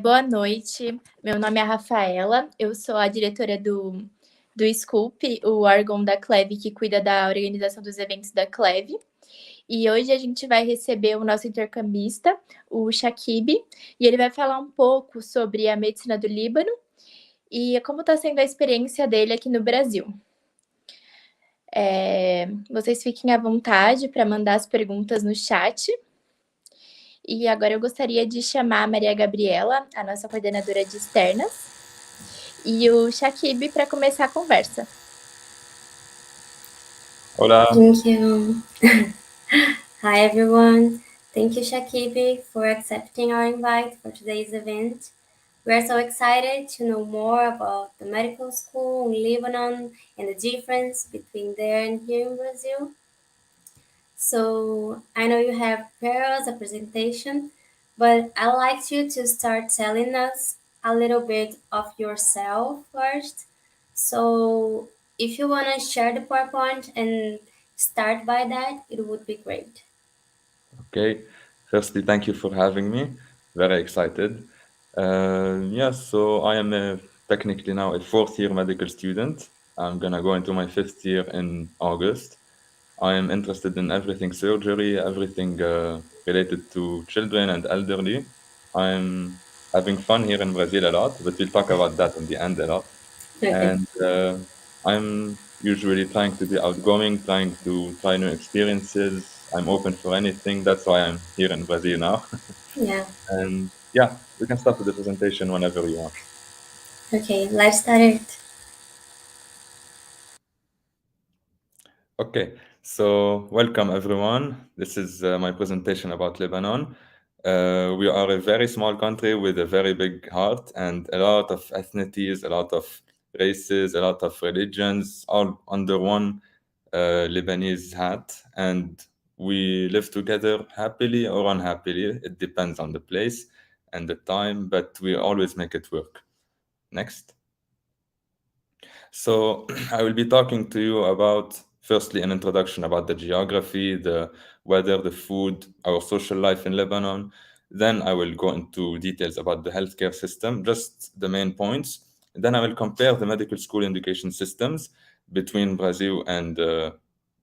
Boa noite, meu nome é Rafaela, eu sou a diretora do Scoop, o órgão da CLEV que cuida da organização dos eventos da CLEV. E hoje a gente vai receber o nosso intercambista, o Chakib, e ele vai falar um pouco sobre a medicina do Líbano e como está sendo a experiência dele aqui no Brasil. Vocês fiquem à vontade para mandar as perguntas no chat. E agora eu gostaria de chamar a Maria Gabriela, a nossa coordenadora de externas, e o Chakib para começar a conversa. Olá. Thank you. Hi, everyone. Thank you, Chakib, for accepting our invite for today's event. We are so excited to know more about the medical school in Lebanon and the difference between there and here in Brazil. So I know you have prepared us a presentation, but I'd like you to start telling us a little bit of yourself first. So if you want to share the PowerPoint and start by that, it would be great. Okay. Firstly, thank you for having me. Very excited. So I am technically now a fourth-year medical student. I'm gonna go into my fifth year in August. I am interested in everything surgery, everything related to children and elderly. I'm having fun here in Brazil a lot, but we'll talk about that in the end a lot. Okay. And I'm usually trying to be outgoing, trying to try new experiences. I'm open for anything. That's why I'm here in Brazil now. Yeah. And yeah, we can start with the presentation whenever you want. Okay, let's start it. Okay, so welcome everyone. This is my presentation about Lebanon. We are a very small country with a very big heart and a lot of ethnicities, a lot of races, a lot of religions, all under one Lebanese hat. And we live together happily or unhappily. It depends on the place and the time, but we always make it work. Next. So I will be talking to you about, firstly, an introduction about the geography, the weather, the food, our social life in Lebanon. Then I will go into details about the healthcare system, just the main points. Then I will compare the medical school education systems between Brazil and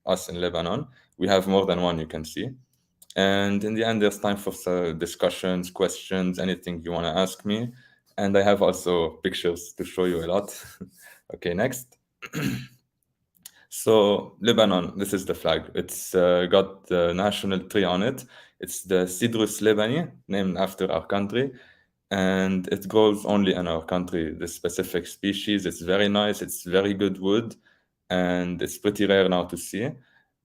us in Lebanon. We have more than one, you can see. And in the end, there's time for discussions, questions, anything you want to ask me. And I have also pictures to show you a lot. Okay, next. So Lebanon, this is the flag. It's got the national tree on it. It's the Cedrus Lebani, named after our country. And it grows only in our country, this specific species. It's very nice. It's very good wood. And it's pretty rare now to see.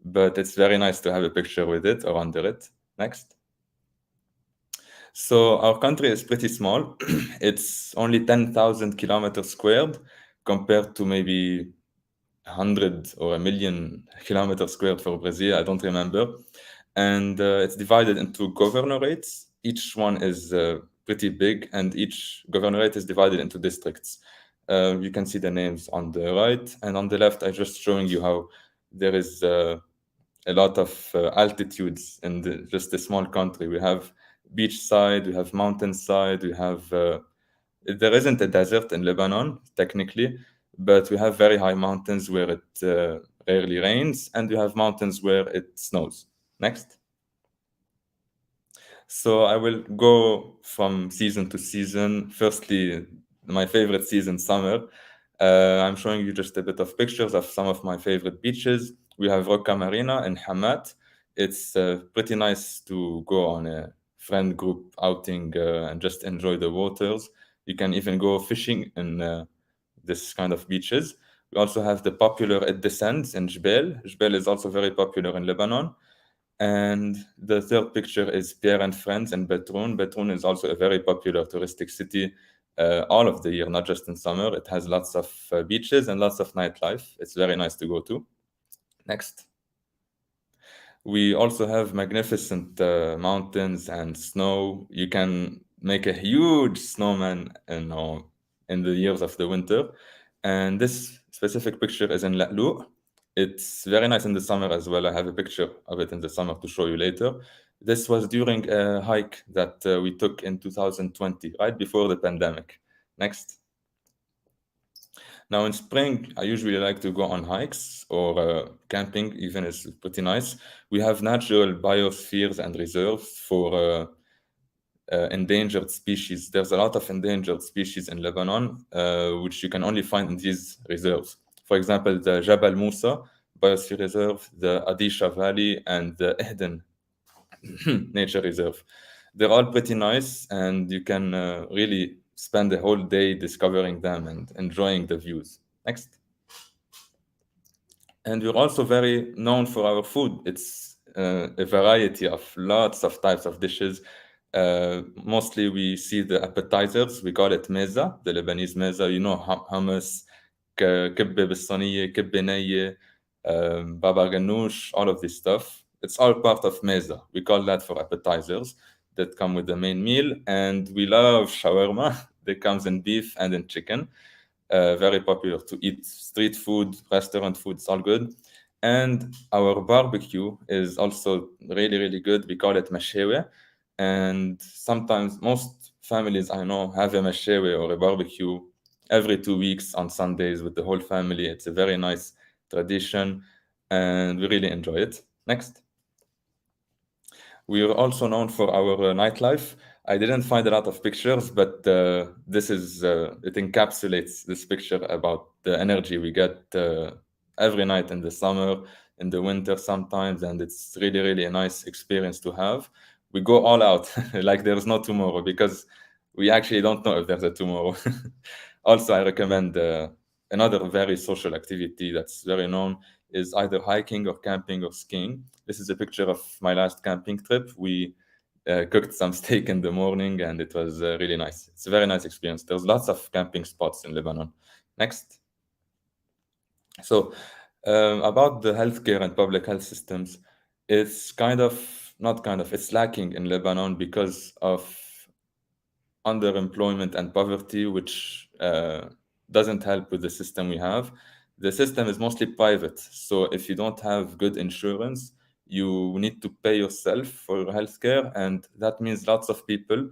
But it's very nice to have a picture with it or under it. Next. So our country is pretty small. It's only 10,000 kilometers squared compared to maybe 100 or a million kilometers squared for Brazil. I don't remember. And it's divided into governorates. Each one is pretty big, and each governorate is divided into districts. You can see the names on the right, and on the left, I'm just showing you how there is a lot of altitudes in just a small country. We have beach side, we have mountain side, we have there isn't a desert in Lebanon technically, but we have very high mountains where it rarely rains, and we have mountains where it snows. Next. So I will go from season to season. Firstly, my favorite season, summer. I'm showing you just a bit of pictures of some of my favorite beaches. We have Rocca Marina in Hamad. It's pretty nice to go on a friend group outing and just enjoy the waters. You can even go fishing in this kind of beaches. We also have the popular It Descends in Jbel. Jbel is also very popular in Lebanon. And the third picture is Pierre and Friends in Betroun. Betroun is also a very popular touristic city all of the year, not just in summer. It has lots of beaches and lots of nightlife. It's very nice to go to. Next. We also have magnificent mountains and snow. You can make a huge snowman in the years of the winter. And this specific picture is in La'lu. It's very nice in the summer as well. I have a picture of it in the summer to show you later. This was during a hike that we took in 2020, right before the pandemic. Next. Now in spring, I usually like to go on hikes or camping, even is pretty nice. We have natural biospheres and reserves for endangered species. There's a lot of endangered species in Lebanon, which you can only find in these reserves. For example, the Jabal Musa Biosphere Reserve, the Adisha Valley, and the Ehden Nature Reserve. They're all pretty nice, and you can really spend the whole day discovering them and enjoying the views. Next. And we're also very known for our food. It's a variety of lots of types of dishes. Mostly we see the appetizers. We call it meza, the Lebanese meza. You know, hummus, كبة بالصينية, كبة نية, baba ganoush, all of this stuff. It's all part of meza. We call that for appetizers that come with the main meal. And we love shawarma that comes in beef and in chicken. Very popular to eat street food, restaurant food, it's all good. And our barbecue is also really, really good. We call it mashewe. And sometimes most families I know have a mashewe or a barbecue every 2 weeks on Sundays with the whole family. It's a very nice tradition and we really enjoy it. Next. We are also known for our nightlife. I didn't find a lot of pictures, but this is, it encapsulates this picture about the energy we get every night in the summer, in the winter sometimes, and it's really, really a nice experience to have. We go all out, like there's no tomorrow, because we actually don't know if there's a tomorrow. Also, I recommend another very social activity that's very known is either hiking or camping or skiing. This is a picture of my last camping trip. We cooked some steak in the morning and it was really nice. It's a very nice experience. There's lots of camping spots in Lebanon. Next. So about the healthcare and public health systems, it's it's lacking in Lebanon because of underemployment and poverty, which doesn't help with the system we have. The system is mostly private. So if you don't have good insurance, you need to pay yourself for your healthcare. And that means lots of people,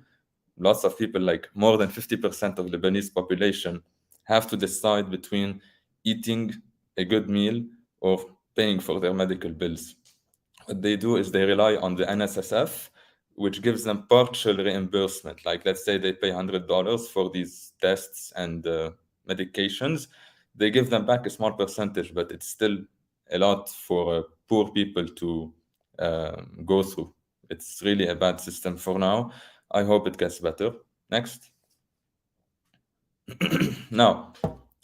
like more than 50% of Lebanese population, have to decide between eating a good meal or paying for their medical bills. What they do is they rely on the NSSF, which gives them partial reimbursement. Like, let's say they pay $100 for these tests and medications. They give them back a small percentage, but it's still a lot for poor people to go through. It's really a bad system for now. I hope it gets better. Next. Now,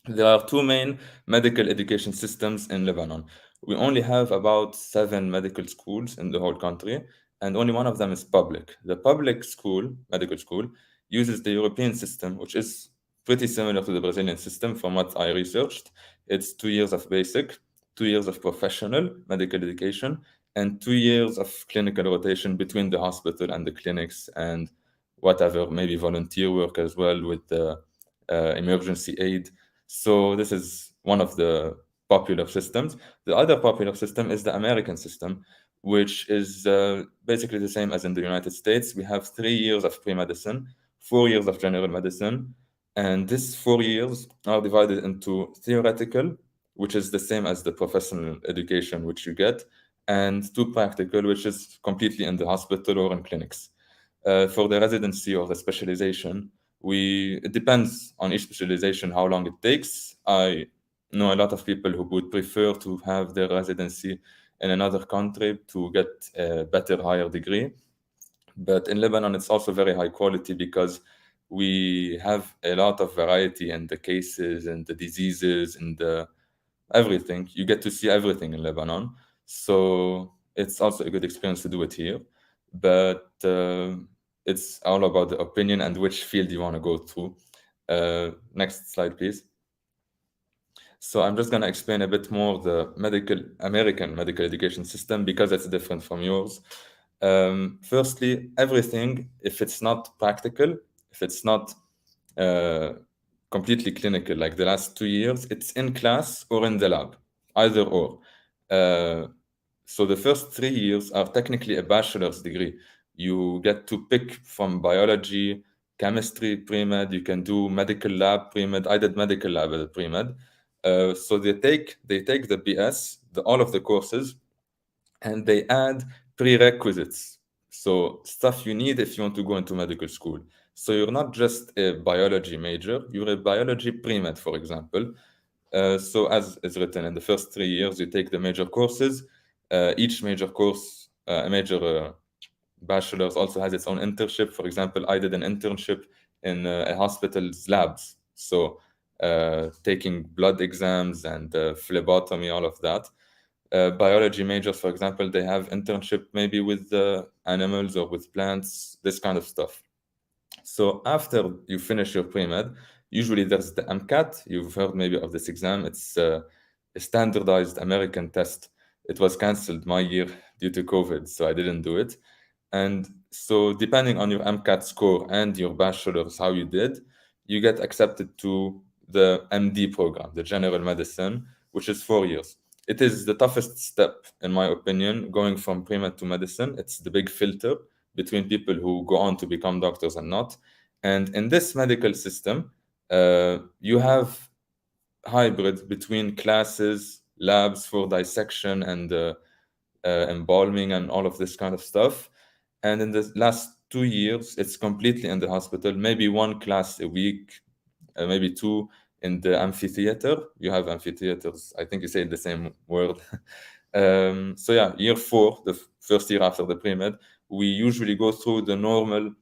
there are two main medical education systems in Lebanon. We only have about 7 medical schools in the whole country, and only one of them is public. The public school, medical school, uses the European system, which is pretty similar to the Brazilian system from what I researched. It's 2 years of basic, 2 years of professional medical education, and 2 years of clinical rotation between the hospital and the clinics and whatever, maybe volunteer work as well with the emergency aid. So this is one of the popular systems. The other popular system is the American system, which is basically the same as in the United States. We have 3 years of pre-medicine, 4 years of general medicine, and these 4 years are divided into theoretical, which is the same as the professional education which you get, and 2 practical, which is completely in the hospital or in clinics. For the residency or the specialization, it depends on each specialization how long it takes. I know a lot of people who would prefer to have their residency in another country to get a better, higher degree. But in Lebanon, it's also very high quality because we have a lot of variety in the cases and the diseases and everything. You get to see everything in Lebanon. So it's also a good experience to do it here. But it's all about the opinion and which field you want to go to. Next slide, please. So I'm just going to explain a bit more the American medical education system because it's different from yours. Firstly, everything, if it's not practical, if it's not completely clinical, like the last 2 years, it's in class or in the lab, either or. So the first 3 years are technically a bachelor's degree. You get to pick from biology, chemistry pre-med, you can do medical lab pre-med. I did medical lab at pre-med. So they take the BS, all of the courses, and they add prerequisites. So stuff you need if you want to go into medical school. So you're not just a biology major, you're a biology pre-med, for example. So as is written in the first 3 years, you take the major courses. Each major course, a major bachelor's also has its own internship. For example, I did an internship in a hospital's labs. So taking blood exams and phlebotomy, all of that. Biology majors, for example, they have internship maybe with animals or with plants, this kind of stuff. So after you finish your pre-med, usually there's the MCAT. You've heard maybe of this exam. It's a standardized American test. It was canceled my year due to COVID, so I didn't do it. And so depending on your MCAT score and your bachelor's, how you did, you get accepted to the MD program, the general medicine, which is 4 years. It is the toughest step, in my opinion, going from pre-med to medicine. It's the big filter between people who go on to become doctors and not. And in this medical system, you have hybrid between classes, labs for dissection and embalming and all of this kind of stuff. And in the last 2 years, it's completely in the hospital, maybe one class a week, maybe two in the amphitheater. You have amphitheaters, I think you say the same word. So yeah, year 4, the first year after the pre-med, we usually go through the normal,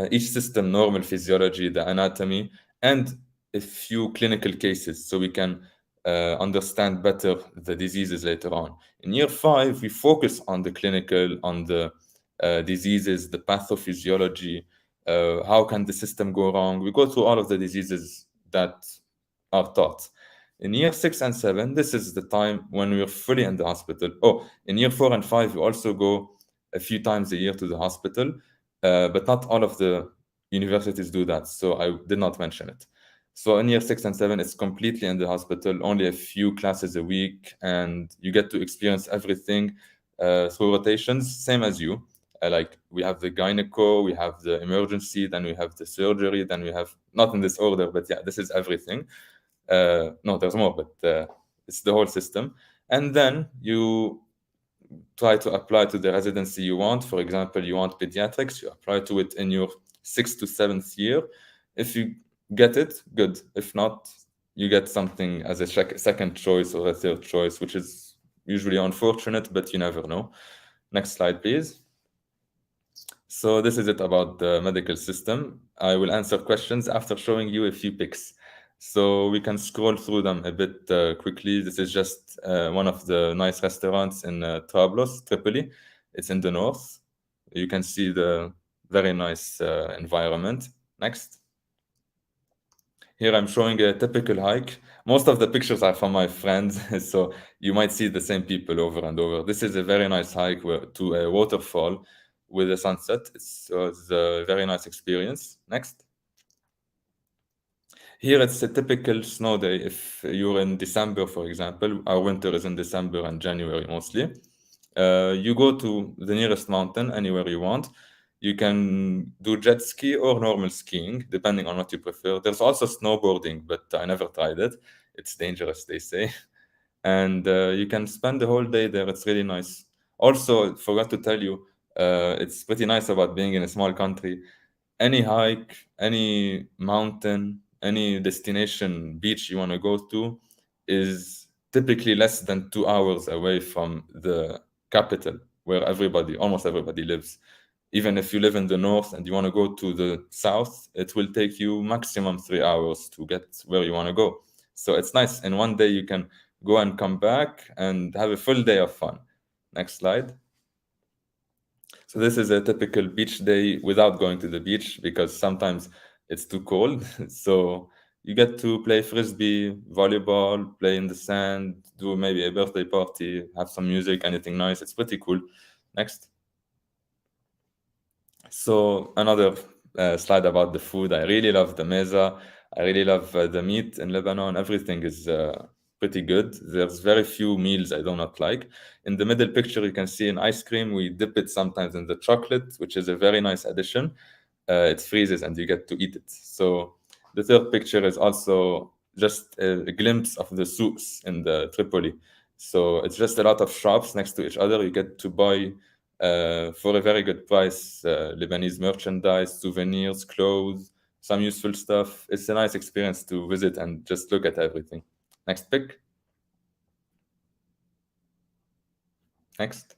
each system, normal physiology, the anatomy, and a few clinical cases so we can understand better the diseases later on. In year 5, we focus on the clinical, on the diseases, the pathophysiology, how can the system go wrong. We go through all of the diseases that are taught. In year 6 and 7, this is the time when we're fully in the hospital. Oh, in year 4 and 5, we also go a few times a year to the hospital, but not all of the universities do that, so I did not mention it. So in year 6 and 7, it's completely in the hospital, only a few classes a week, and you get to experience everything through rotations, same as you. Like we have the gyneco, we have the emergency, then we have the surgery, then we have, not in this order, but yeah, this is everything. No, there's more, but it's the whole system. And then you try to apply to the residency you want. For example, you want pediatrics, you apply to it in your 6th to 7th year. If you get it, good. If not, you get something as a second choice or a third choice, which is usually unfortunate, but you never know. Next slide, please. So this is it about the medical system. I will answer questions after showing you a few pics. So we can scroll through them a bit quickly. This is just one of the nice restaurants in Trablos, Tripoli. It's in the north. You can see the very nice environment. Next. Here I'm showing a typical hike. Most of the pictures are from my friends, so you might see the same people over and over. This is a very nice hike to a waterfall with a sunset. It's a very nice experience. Next. Here it's a typical snow day. If you're in December, for example, our winter is in December and January mostly. You go to the nearest mountain, anywhere you want. You can do jet ski or normal skiing, depending on what you prefer. There's also snowboarding, but I never tried it. It's dangerous, they say. And you can spend the whole day there. It's really nice. Also, forgot to tell you, it's pretty nice about being in a small country. Any hike, any mountain, any destination, beach you want to go to is typically less than 2 hours away from the capital where almost everybody lives. Even if you live in the north and you want to go to the south, it will take you maximum 3 hours to get where you want to go. So it's nice. In one day, you can go and come back and have a full day of fun. Next slide. So this is a typical beach day without going to the beach because sometimes it's too cold. So you get to play frisbee, volleyball, play in the sand, do maybe a birthday party, have some music, anything nice. It's pretty cool. Next. So another slide about the food. I really love the meza. I really love the meat in Lebanon. Everything is pretty good. There's very few meals I do not like. In the middle picture, you can see an ice cream. We dip it sometimes in the chocolate, which is a very nice addition. It freezes and you get to eat it. So the third picture is also just a glimpse of the souks in the Tripoli. So it's just a lot of shops next to each other. You get to buy for a very good price Lebanese merchandise, souvenirs, clothes, some useful stuff. It's a nice experience to visit and just look at everything. Next pic. Next.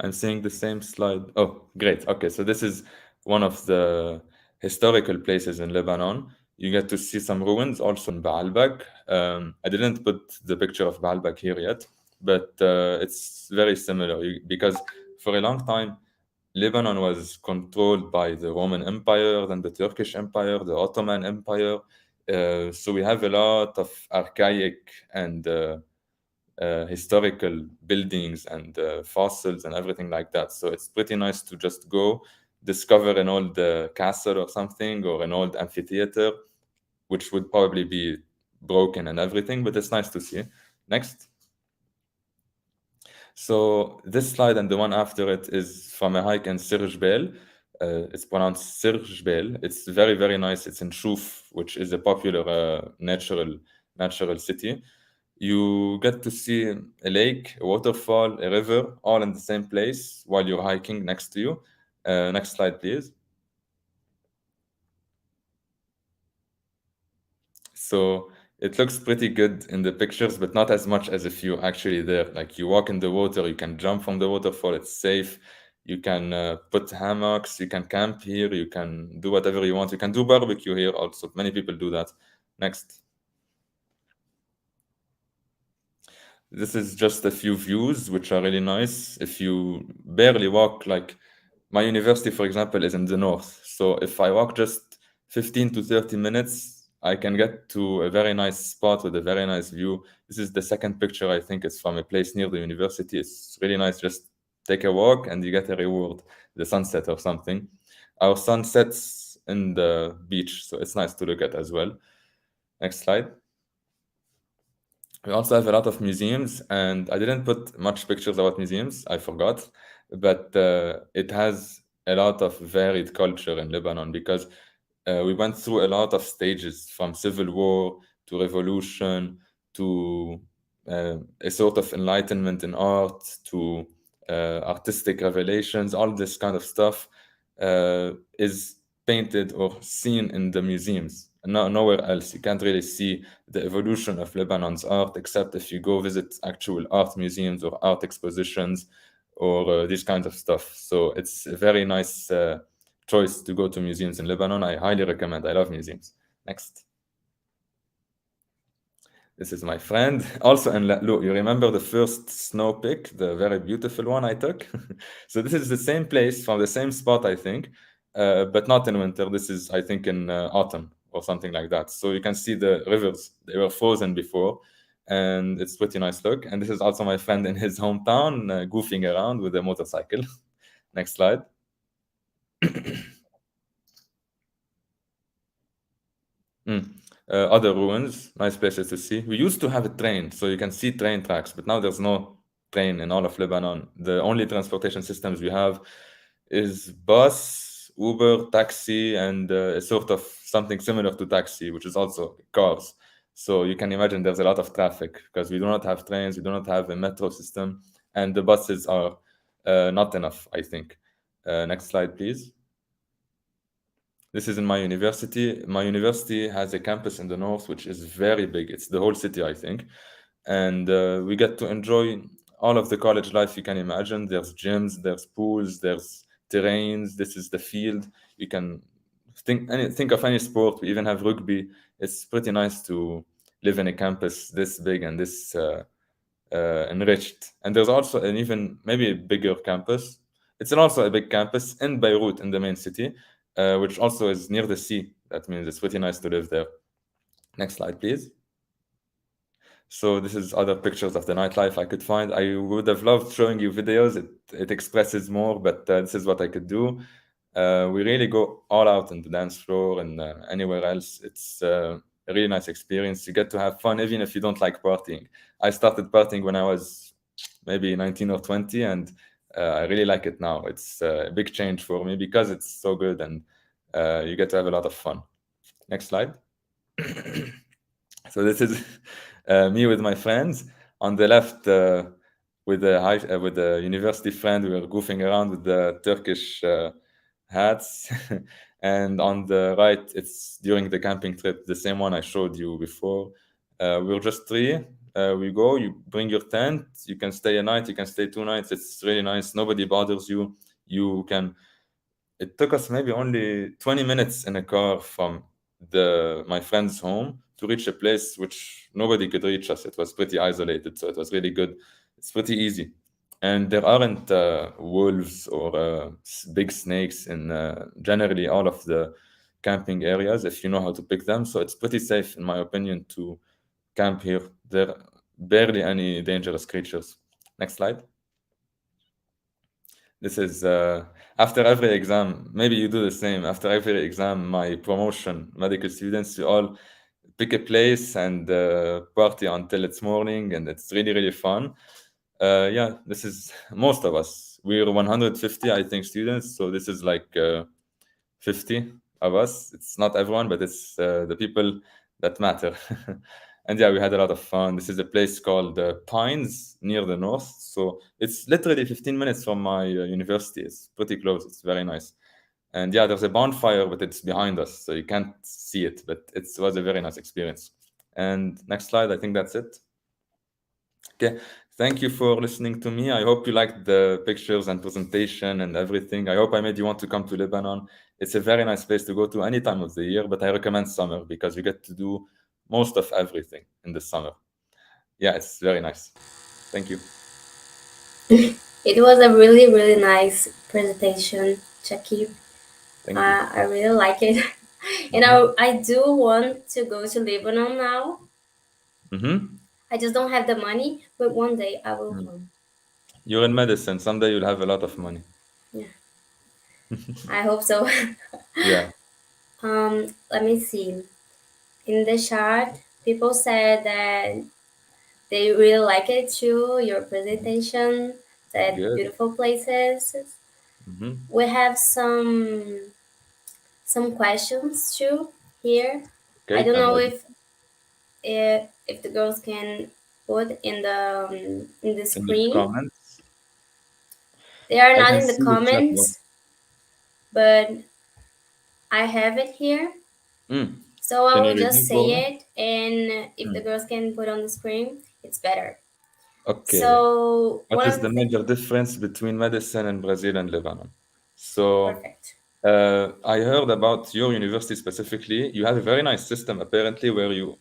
I'm seeing the same slide. Oh, great. Okay, so this is one of the historical places in Lebanon. You get to see some ruins also in Baalbek. I didn't put the picture of Baalbek here yet, but it's very similar because for a long time, Lebanon was controlled by the Roman Empire, then the Turkish Empire, the Ottoman Empire. So we have a lot of archaic and historical buildings and fossils and everything like that. So it's pretty nice to just go discover an old castle or something, or an old amphitheater, which would probably be broken and everything, but it's nice to see. Next. So this slide and the one after it is from a hike in Sirjbel. It's pronounced Sirjbel. It's very, very nice. It's in Shuf, which is a popular natural city. You get to see a lake, a waterfall, a river, all in the same place while you're hiking next to you. Next slide, please. So it looks pretty good in the pictures, but not as much as if you're actually there. Like you walk in the water, you can jump from the waterfall, it's safe. You can put hammocks, you can camp here, you can do whatever you want. You can do barbecue here also. Many people do that. Next. This is just a few views, which are really nice. If you barely walk, like my university, for example, is in the north. So if I walk just 15 to 30 minutes, I can get to a very nice spot with a very nice view. This is the second picture, I think it's from a place near the university. It's really nice. Just take a walk and you get a reward, the sunset or something. Our sun sets in the beach, so it's nice to look at as well. Next slide. We also have a lot of museums, and I didn't put much pictures about museums, I forgot, but it has a lot of varied culture in Lebanon because we went through a lot of stages, from civil war to revolution to a sort of enlightenment in art to artistic revelations. All this kind of stuff is painted or seen in the museums. Nowhere else. You can't really see the evolution of Lebanon's art except if you go visit actual art museums or art expositions or these kinds of stuff. So it's a very nice choice to go to museums in Lebanon. I highly recommend. I love museums. Next. This is my friend. Also in look, you remember the first snow pic, the very beautiful one I took? So this is the same place from the same spot, I think, but not in winter. This is, I think, in autumn or something like that. So you can see the rivers. They were frozen before, and it's pretty nice look. And this is also my friend in his hometown, goofing around with a motorcycle. Next slide. Other ruins, nice places to see. We used to have a train, so you can see train tracks, but now there's no train in all of Lebanon. The only transportation systems we have is bus, Uber, taxi, and a sort of something similar to taxi, which is also cars. So you can imagine there's a lot of traffic because we do not have trains, we do not have a metro system, and the buses are not enough, I think. Next slide, please. This is in my university. My university has a campus in the north, which is very big. It's the whole city, I think. And we get to enjoy all of the college life you can imagine. There's gyms, there's pools, there's terrains. This is the field. You can think of any sport. We even have rugby. It's pretty nice to live in a campus this big and this enriched. And there's also an even maybe a bigger campus. It's also a big campus in Beirut, in the main city, which also is near the sea. That means it's pretty nice to live there. Next slide, please. So this is other pictures of the nightlife I could find. I would have loved showing you videos. It expresses more, but this is what I could do. We really go all out on the dance floor and anywhere else. It's a really nice experience. You get to have fun even if you don't like partying. I started partying when I was maybe 19 or 20, and I really like it now. It's a big change for me because it's so good, and you get to have a lot of fun. Next slide. So this is me with my friends. On the left, with the university friend, we were goofing around with the Turkish hats. And on the right, it's during the camping trip, the same one I showed you before. We're just three. We go, you bring your tent, you can stay a night, you can stay 2 nights. It's really nice. Nobody bothers you. You can. It took us maybe only 20 minutes in a car from my friend's home to reach a place which nobody could reach us. It was pretty isolated, so it was really good. It's pretty easy. And there aren't wolves or big snakes in generally all of the camping areas if you know how to pick them. So it's pretty safe, in my opinion, to camp here. There are barely any dangerous creatures. Next slide. This is after every exam. Maybe you do the same. After every exam, my promotion medical students, you all pick a place and party until it's morning, and it's really, really fun. Yeah, this is most of us. We're 150, I think, students. So this is like 50 of us. It's not everyone, but it's the people that matter. And yeah, we had a lot of fun. This is a place called Pines near the north. So it's literally 15 minutes from my university. It's pretty close. It's very nice. And yeah, there's a bonfire, but it's behind us, so you can't see it. But it was a very nice experience. And next slide, I think that's it. Okay, thank you for listening to me. I hope you liked the pictures and presentation and everything. I hope I made you want to come to Lebanon. It's a very nice place to go to any time of the year, but I recommend summer because you get to do most of everything in the summer. Yeah, it's very nice. Thank you. It was a really, really nice presentation, Chakib. Thank you. I really like it. And I do want to go to Lebanon now. I just don't have the money, but one day I will come. You're in medicine. Someday you'll have a lot of money. Yeah. I hope so. Yeah. Let me see. In the chat, people said that they really like it too, your presentation, that Good. beautiful places. We have some questions too here. Okay, I don't know if the girls can put in the screen. In the comments. They are not in the comments, but I have it here. So I will just say it, and if the girls can put on the screen, it's better. Okay. So what is the major difference between medicine in Brazil and Lebanon? So perfect. I heard about your university specifically. You have a very nice system apparently where you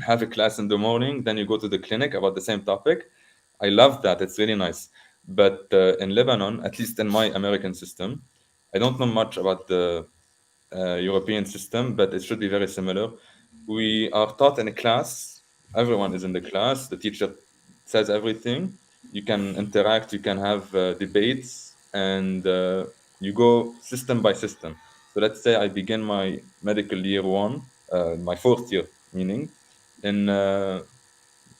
have a class in the morning, then you go to the clinic about the same topic. I love that. It's really nice. But in Lebanon, at least in my American system, I don't know much about the European system, but it should be very similar. We are taught in a class. Everyone is in the class. The teacher says everything. You can interact. You can have debates, and you go system by system. So let's say I begin my medical year 1, my 4th year, meaning in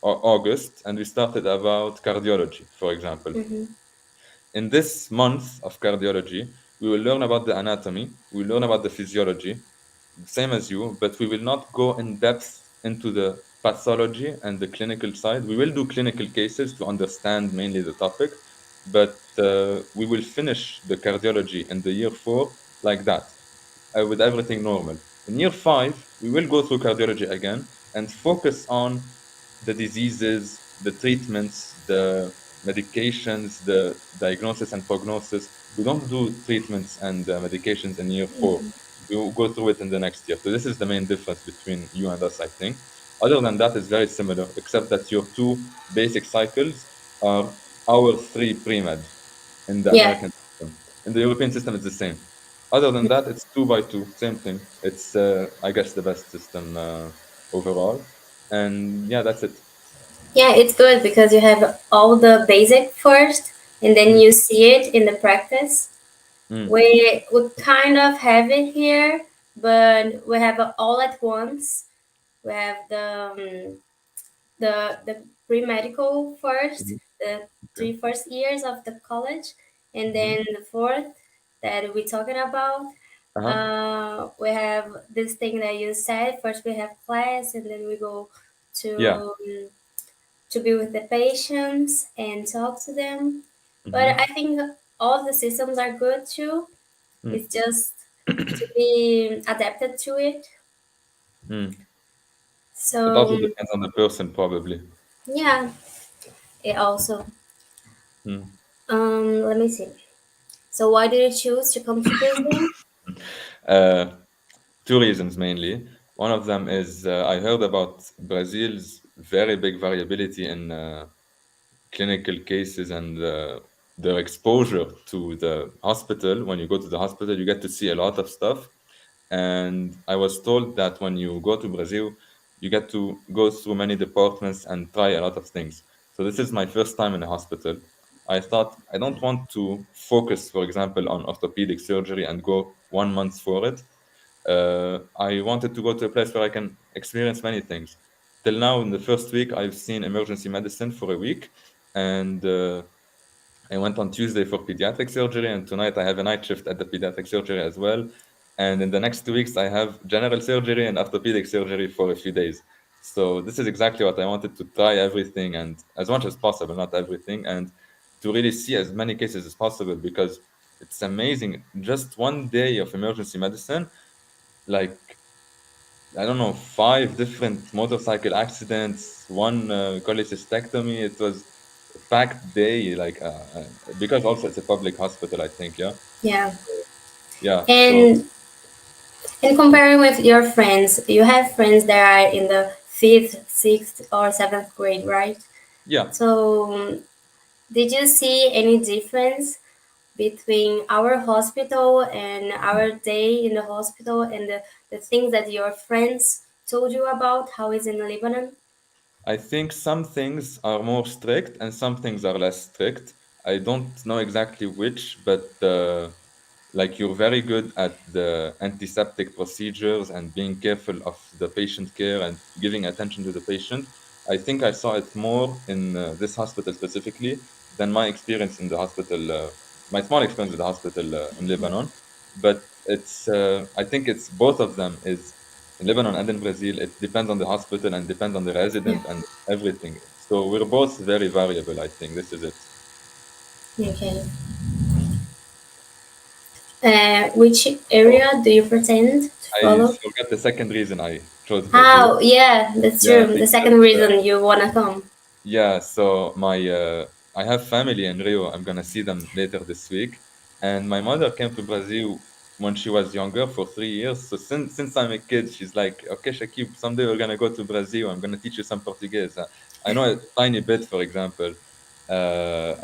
August, and we started about cardiology, for example. In this month of cardiology, we will learn about the anatomy, we will learn about the physiology, same as you, but we will not go in depth into the pathology and the clinical side. We will do clinical cases to understand mainly the topic, but we will finish the cardiology in the year 4 like that, with everything normal. In year 5, we will go through cardiology again and focus on the diseases, the treatments, the medications, the diagnosis and prognosis. We don't do treatments and medications in year 4. We will go through it in the next year. So this is the main difference between you and us, I think. Other than that, it's very similar, except that your 2 basic cycles are our 3 pre-med in the American system. In the European system, it's the same. Other than that, it's 2 by 2, same thing. It's, I guess, the best system overall. And yeah, that's it. Yeah, it's good because you have all the basic first, and then you see it in the practice. Mm. We kind of have it here, but we have it all at once. We have the pre-medical first, Mhm. the Okay. 3 first years of the college, and Mhm. then the fourth that we're talking about. Uh-huh. We have this thing that you said. First, we have class, and then we go Yeah. to be with the patients and talk to them. But Mhm. I think all the systems are good too. Mm. It's just to be adapted to it. Mm. It So also depends on the person, probably. yeah, it also. Mm. Let me see. So why did you choose to come to Brazil? Uh, Two reasons mainly. One of them is I heard about Brazil's very big variability in clinical cases and their exposure to the hospital. When you go to the hospital, you get to see a lot of stuff. And I was told that when you go to Brazil, you get to go through many departments and try a lot of things. So this is my first time in a hospital. I thought I don't want to focus, for example, on orthopedic surgery and go 1 month for it. I wanted to go to a place where I can experience many things. Till now, in the first week, I've seen emergency medicine for a week, and I went on Tuesday for pediatric surgery, and tonight I have a night shift at the pediatric surgery as well. And in the next 2 weeks, I have general surgery and orthopedic surgery for a few days. So this is exactly what I wanted to try everything and as much as possible, not everything, and to really see as many cases as possible because it's amazing. Just 1 day of emergency medicine, like I don't know, 5 different motorcycle accidents, one cholecystectomy. It was a packed day, like because also it's a public hospital, I think. Yeah, Yeah. yeah. So And in comparing with your friends, you have friends that are in the fifth, sixth, or seventh grade, right? yeah, So, did you see any difference between our hospital and our day in the hospital and the things that your friends told you about how is in Lebanon? I think some things are more strict and some things are less strict. I don't know exactly which, but like you're very good at the antiseptic procedures and being careful of the patient care and giving attention to the patient. I think I saw it more in this hospital specifically than my experience in the hospital, my small experience in the hospital in Lebanon. But I think it's both of them is in Lebanon and in Brazil. It depends on the hospital and depends on the Yeah. resident and everything. So we're both very variable. I think this is it. Okay. Which area do you pretend to I follow? forgot the second reason I chose Brazil. Oh, yeah, that's Yeah, true. The because second reason you wanna come. yeah, so my I have family in Rio. I'm gonna see them later this week, and my mother came to Brazil when she was younger for 3 years. So since I'm a kid, she's like, "Okay, Shakib, someday we're gonna go to Brazil. I'm gonna teach you some Portuguese." I know a tiny bit, for example,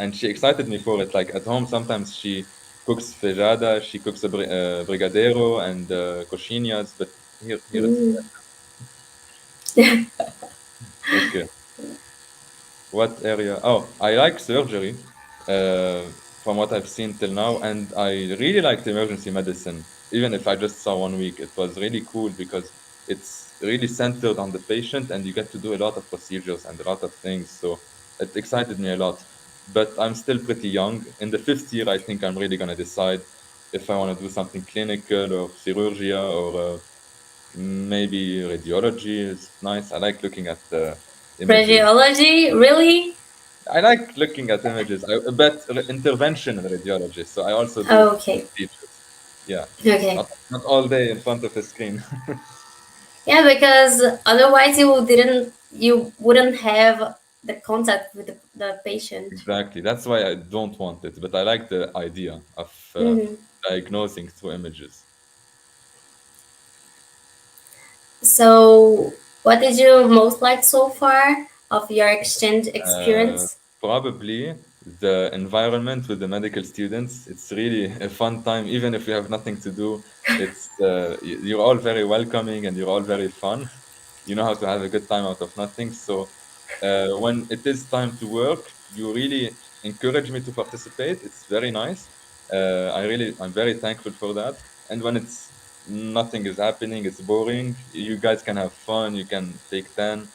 and she excited me for it. Like at home, sometimes she cooks feijoada, she cooks a brigadeiro and coxinhas, but here it's Mm. okay. What area? Oh, I like surgery from what I've seen till now, and I really liked emergency medicine. Even if I just saw 1 week, it was really cool because it's really centered on the patient and you get to do a lot of procedures and a lot of things. So it excited me a lot. But I'm still pretty young. In the fifth year, I think I'm really going to decide if I want to do something clinical or chirurgia or maybe radiology is nice. I like looking at the images. Radiology, really? I like looking at images, but intervention in radiology. So I also do Okay. procedures. Yeah, Okay. not all day in front of a screen. Yeah, because otherwise you wouldn't have the contact with the patient. Exactly. That's why I don't want it, but I like the idea of Hmm. diagnosing through images. So, what did you most like so far of your exchange experience? Probably the environment with the medical students. It's really a fun time, even if you have nothing to do. It's you're all very welcoming and you're all very fun. You know how to have a good time out of nothing. So when it is time to work, you really encourage me to participate. It's very nice. I'm very thankful for that. And when it's nothing is happening, it's boring. You guys can have fun. You can take 10.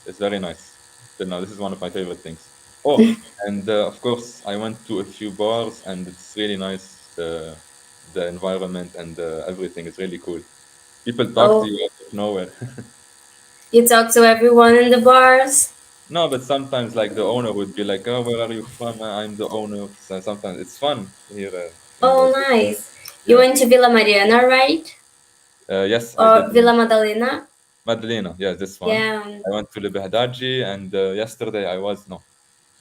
It's very nice. Till now, this is one of my favorite things. Oh, and of course, I went to a few bars, and it's really nice. The environment and everything is really cool. People talk to you out of nowhere. You talk to everyone in the bars? No, but sometimes like the owner would be like, "Oh, where are you from? I'm the owner." So sometimes it's fun here in Oh, Brazil. nice. You Yeah. went to Villa Mariana, right? Yes, I Or did. Villa Madalena? Madalena, yeah, this one. Yeah. I went to Libehdaji, and yesterday I was no,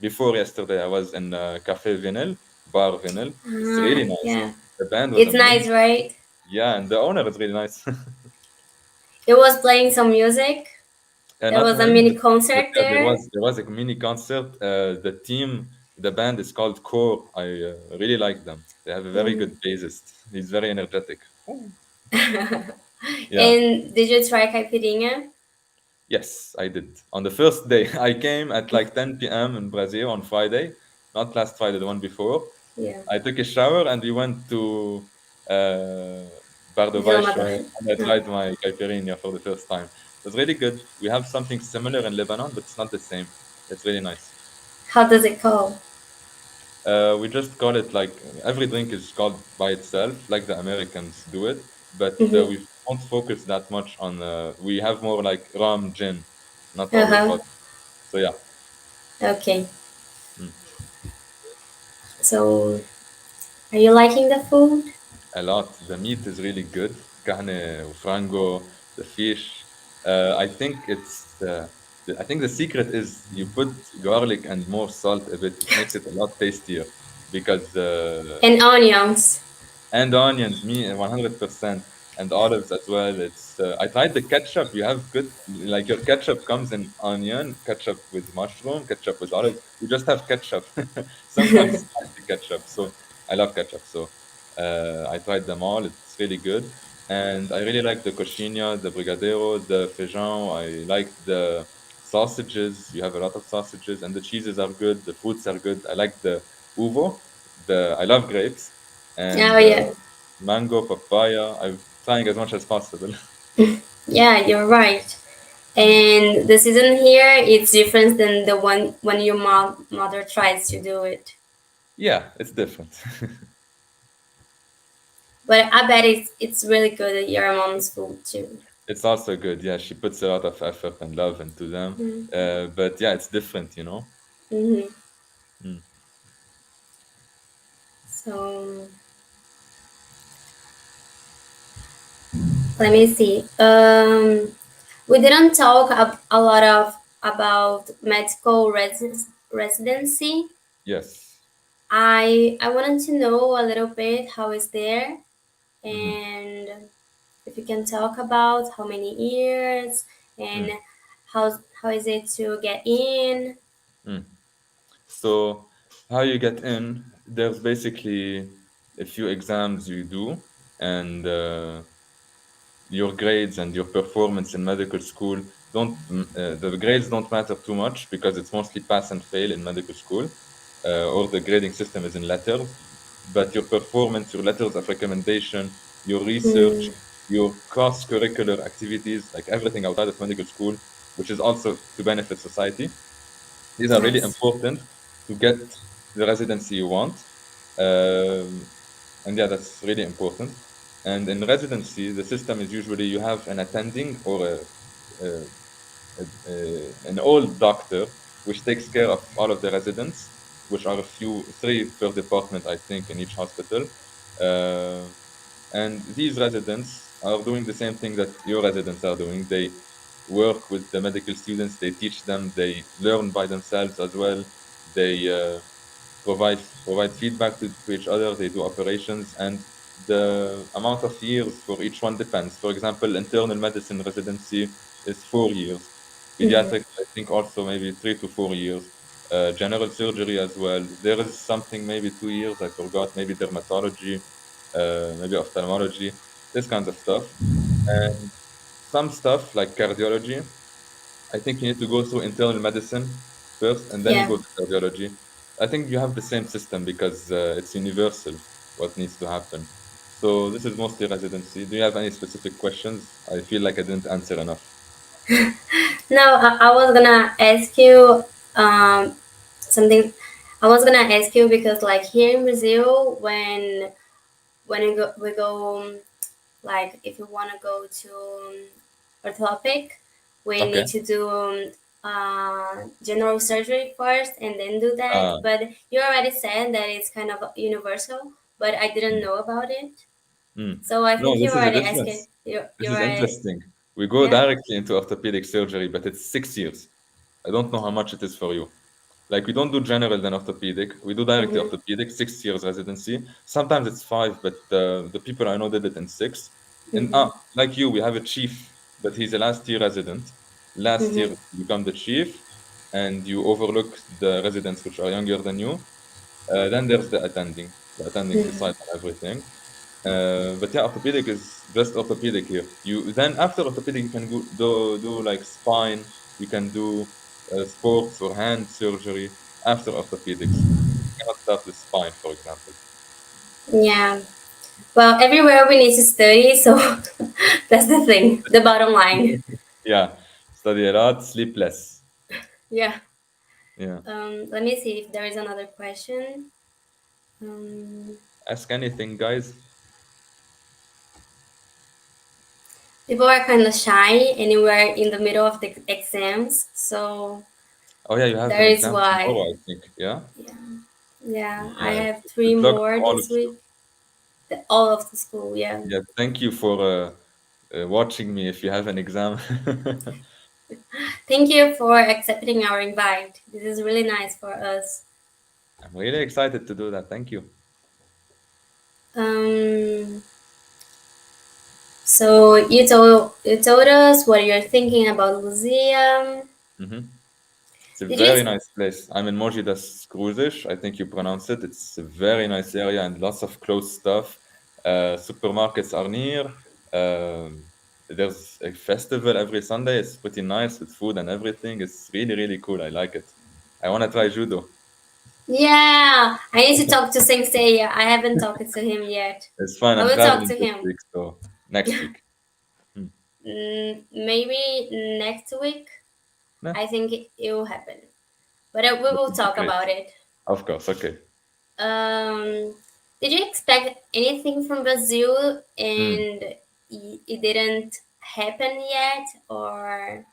before yesterday I was in Cafe Vinyl, Bar Vinyl. It's really nice. Yeah. The band was It's amazing. nice, right? Yeah, and the owner is really nice. It was playing some music. There Not was a many, mini but concert yeah, there. there was a mini concert. The band is called Core. I really like them. They have a very good bassist. He's very energetic. Yeah. And did you try caipirinha? Yes, I did. On the first day, I came at like 10 p.m. in Brazil on Friday, not last Friday, the one before. Yeah. I took a shower and we went to uh, Bar do Villa Baixo, Madalena. and I tried my caipirinha for the first time. It was really good. We have something similar in Lebanon, but it's not the same. It's really nice. How does it call? We just call it like every drink is called by itself, like the Americans do it, but we don't focus that much on. We have more like rum, gin, not always vodka. So yeah. Okay. Mm. So, are you liking the food? A lot. The meat is really good. Carne, frango, the fish. I think the secret is you put garlic and more salt a bit. It makes it a lot tastier because And onions. and onions, me 100%, and olives as well. It's I tried the ketchup. You have good like your ketchup comes in onion, ketchup with mushroom, ketchup with olives. You just have ketchup. Sometimes spicy ketchup. So I love ketchup. So I tried them all. It's really good, and I really like the coxinha, the brigadeiro, the feijão. I like the sausages. You have a lot of sausages, and the cheeses are good. The fruits are good. I like the uvo. I love grapes and Oh, yeah. mango, papaya. I'm trying as much as possible. Yeah, you're right. And the season here, it's different than the one when your mother tries to do it. Yeah, it's different. But I bet it's really good at your mom's food too. It's also good. Yeah, she puts a lot of effort and love into them. But yeah, it's different, you know. Mm-hmm. Mm. So let me see. We didn't talk a lot of about medical residency. Yes. I wanted to know a little bit how is there, Mm-hmm. and if you can talk about how many years and how is it to get in. Mm. So how you get in? There's basically a few exams you do, and your grades and your performance in medical school the grades don't matter too much because it's mostly pass and fail in medical school, or the grading system is in letters. But your performance, your letters of recommendation, your research, your cross-curricular activities, like everything outside of medical school, which is also to benefit society, these are really Yes. important to get the residency you want. And yeah, that's really important. And in residency, the system is usually you have an attending or an old doctor which takes care of all of the residents, which are three per department, I think, in each hospital. And these residents are doing the same thing that your residents are doing. They work with the medical students, they teach them, they learn by themselves as well. They provide feedback to each other, they do operations, and the amount of years for each one depends. For example, internal medicine residency is 4 years. Pediatrics, I think, also maybe 3 to 4 years. General surgery as well. There is something maybe 2 years, I forgot, maybe dermatology, maybe ophthalmology, this kind of stuff. And some stuff like cardiology, I think you need to go through internal medicine first and then you Yeah. go to cardiology. I think you have the same system because it's universal what needs to happen. So this is mostly residency. Do you have any specific questions? I feel like I didn't answer enough. No, I was gonna ask you something. I was gonna ask you because, like, here in Brazil, when we go like, if you want to go to orthopedic, we Okay. need to do general surgery first and then do that. But you already said that it's kind of universal, but I didn't know about it. So I No, think you this is a already difference. asked it. This is interesting. We go Yeah. directly into orthopedic surgery, but it's 6 years. I don't know how much it is for you. Like, we don't do general then orthopedic. We do directly orthopedic, 6 years residency. Sometimes it's 5, but the people I know did it in 6. And like you, we have a chief, but he's a last year resident. Last year, you become the chief, and you overlook the residents which are younger than you. Then there's the attending. The attending decides on everything. But yeah, orthopedic is just orthopedic here. You then after orthopedic you can do like spine. You can do sports or hand surgery after orthopedics. You cannot start with spine, for example. Yeah. Well, everywhere we need to study, so that's the thing, the bottom line. Yeah, study a lot, sleep less. Yeah. Yeah. Let me see if there is another question. Ask anything, guys. People are kind of shy anywhere in the middle of the exams, so Oh yeah, you have that an is exam why. tomorrow, I think. Yeah. Yeah, I Yeah. have 3 Good luck to more all this of you. week. All of the school, yeah. Yeah. Thank you for watching me. If you have an exam. Thank you for accepting our invite. This is really nice for us. I'm really excited to do that. Thank you. So you told us what you're thinking about museum. It's a Did very you? nice place. I'm in Mogi das Cruzes. I think you pronounce it. It's a very nice area and lots of close stuff. Supermarkets are near. There's a festival every Sunday. It's pretty nice with food and everything. It's really, really cool. I like it. I want to try judo. Yeah, I need to talk to Sensei. I haven't talked to him yet. It's fine. I I'm will talk traveling to this him. week, so next week. Maybe next week. No, I think it will happen, but we that will would be talk great. about it. Of course. Okay. Did you expect anything from Brazil and it didn't happen yet, or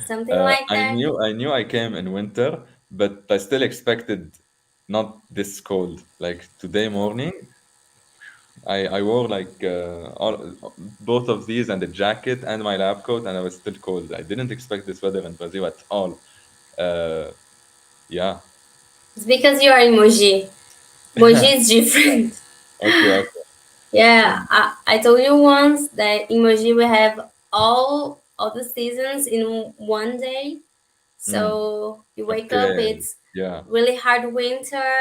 something like that? I knew I came in winter, but I still expected not this cold. Like today morning, I wore like both of these and a jacket and my lab coat, and I was still cold. I didn't expect this weather in Brazil at all. Yeah. It's because you are in Mogi. Mogi is different. Okay. Yeah, I told you once that in Mogi we have all the seasons in one day. So you wake up, Okay. it's Yeah. really hard winter.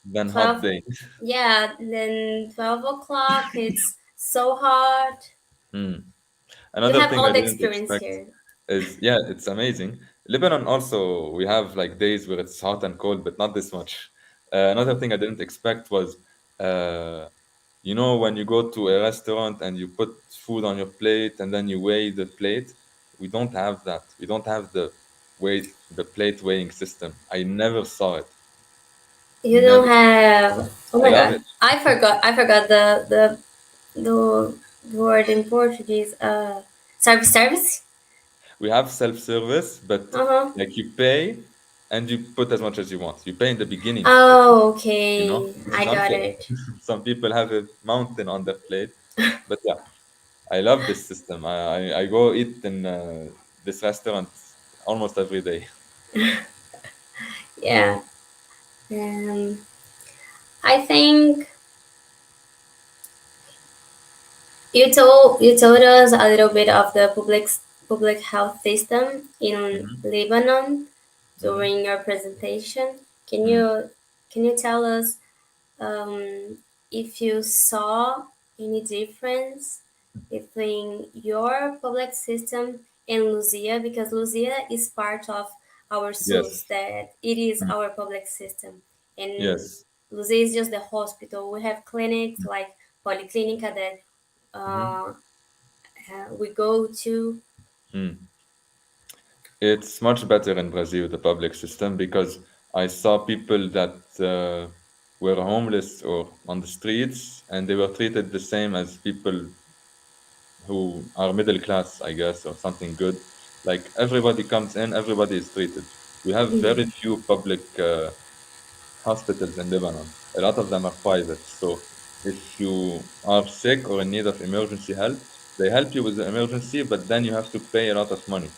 Then hot 12, day. yeah, then 12 o'clock, it's so hot. You Another have thing all I the didn't experience expect here. is, yeah, it's amazing. Lebanon also, we have like days where it's hot and cold, but not this much. Another thing I didn't expect was, when you go to a restaurant and you put food on your plate and then you weigh the plate, we don't have that. We don't have the plate weighing system. I never saw it. You don't Never. have. Oh I my love god, it. I forgot the word in Portuguese. Service. We have self-service, but Uh-huh. like you pay and you put as much as you want. You pay in the beginning, Oh, okay. which I is got unfair. it. Some people have a mountain on their plate, but yeah, I love this system. I go eat in this restaurant almost every day. Yeah. Um, I think you told us a little bit of the public health system in Mhm, Lebanon mhm, during your presentation. Can mhm. you can you tell us if you saw any difference between your public system and Lucia, because Lucia is part of our SUS, that it is our public system. And Yes. Luze is just the hospital. We have clinics like Policlínica that we go to. It's much better in Brazil, the public system, because I saw people that were homeless or on the streets, and they were treated the same as people who are middle class, I guess, or something good. Like everybody comes in, everybody is treated. We have very few public hospitals in Lebanon. A lot of them are private. So if you are sick or in need of emergency help, they help you with the emergency, but then you have to pay a lot of money.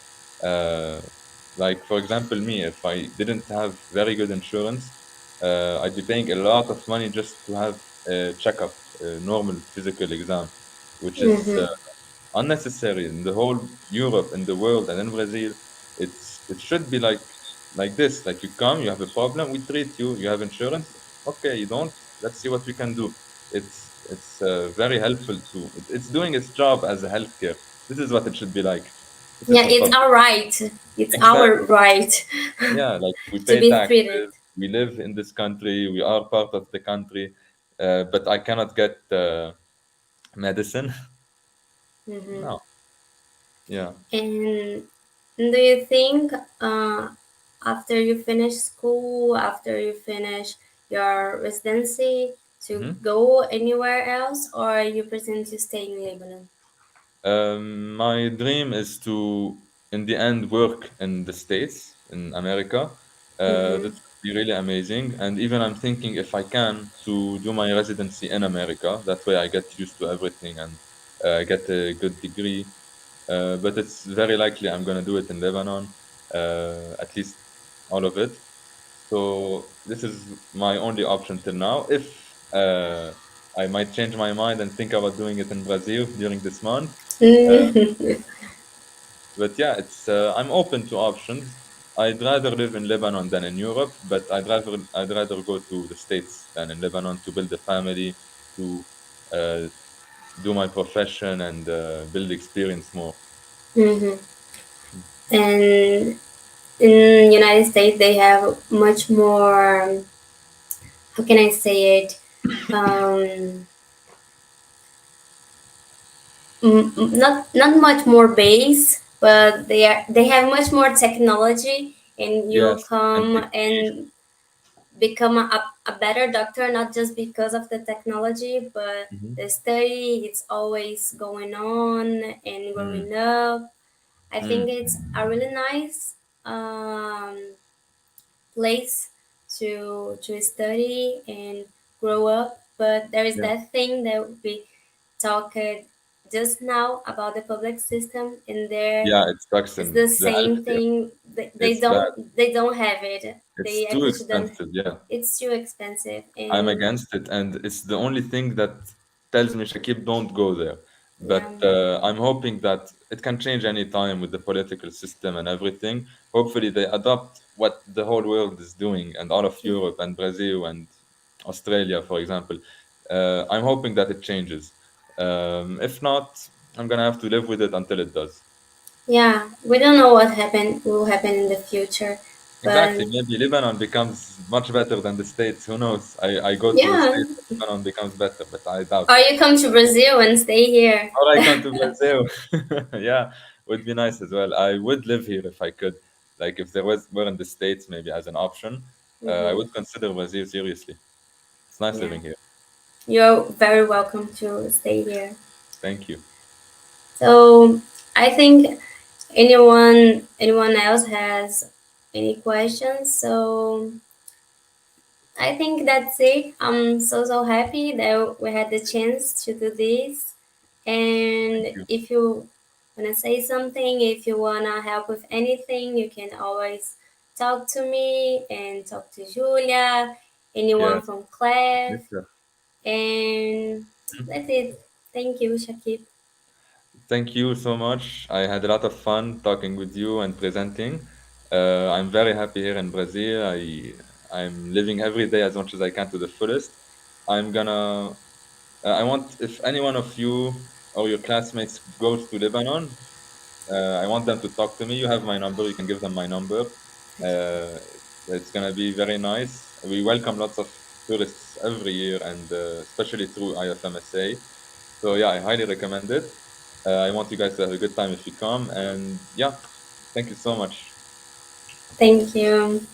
Like, for example, me, if I didn't have very good insurance, I'd be paying a lot of money just to have a checkup, a normal physical exam, which is unnecessary in the whole Europe, in the world, and in Brazil. It should be like this. Like you come, you have a problem, we treat you. You have insurance, okay. You don't. Let's see what we can do. It's very helpful to. It's doing its job as a healthcare. This is what it should be like. This is Yeah, the it's public. our right. It's our Exactly. right Yeah, like we to pay be taxes. treated. We live in this country. We are part of the country, but I cannot get medicine. No. Yeah. And do you think after you finish school, after you finish your residency, to go anywhere else, or you present to stay in Lebanon? My dream is to, in the end, work in the States, in America. That would be really amazing. And even I'm thinking if I can to do my residency in America. That way I get used to everything and get a good degree. But it's very likely I'm going to do it in Lebanon, at least all of it. So this is my only option till now. If I might change my mind and think about doing it in Brazil during this month. But yeah, it's I'm open to options. I'd rather live in Lebanon than in Europe, but I'd rather go to the States than in Lebanon to build a family, to uh, do my profession and build experience more. And in United States, they have much more. How can I say it? Not much more base, but they have much more technology, and you Yes, and come education. and become a better doctor not just because of the technology, but the study. It's always going on and growing up. I think it's a really nice place to study and grow up. But there is Yeah, that thing that we talked just now about the public system, and there yeah, it sucks it's in the the same healthcare. thing. They, they It's bad. don't they don't have it. It's They too actually don't. expensive. Yeah. It's too expensive, I'm and against it, and it's the only thing that tells me, Shakib, don't go there. yeah, But I'm hoping that it can change any time with the political system and everything. Hopefully, they adopt what the whole world is doing, and all of Europe and Brazil and Australia, for example. I'm hoping that it changes. If not, I'm gonna have to live with it until it does. yeah. We don't know what will happen in the future, but Exactly. Maybe Lebanon becomes much better than the States. Who knows? I go to the yeah. States and Lebanon becomes better, but I doubt Or it. you come to Brazil and stay here. Or I come to Brazil. Yeah, would be nice as well. I would live here if I could. Like if there were in the States maybe as an option, I would consider Brazil seriously. It's nice Yeah, living here. you're very welcome to stay here. Thank you. So I think anyone else has any questions. So I think that's it. I'm so happy that we had the chance to do this. Thank And you. if you wanna say something, if you wanna help with anything, you can always talk to me and talk to Julia, anyone Yes. from Clef, Pleasure. and that's it. Thank you, Shakib. Thank you so much. I had a lot of fun talking with you and presenting. I'm very happy here in Brazil. I'm living every day as much as I can to the fullest. I'm gonna. I want if any one of you or your classmates goes to Lebanon, I want them to talk to me. You have my number. You can give them my number. It's gonna be very nice. We welcome lots of tourists every year, and especially through IFMSA. So yeah, I highly recommend it. I want you guys to have a good time if you come, and yeah, thank you so much. Thank you.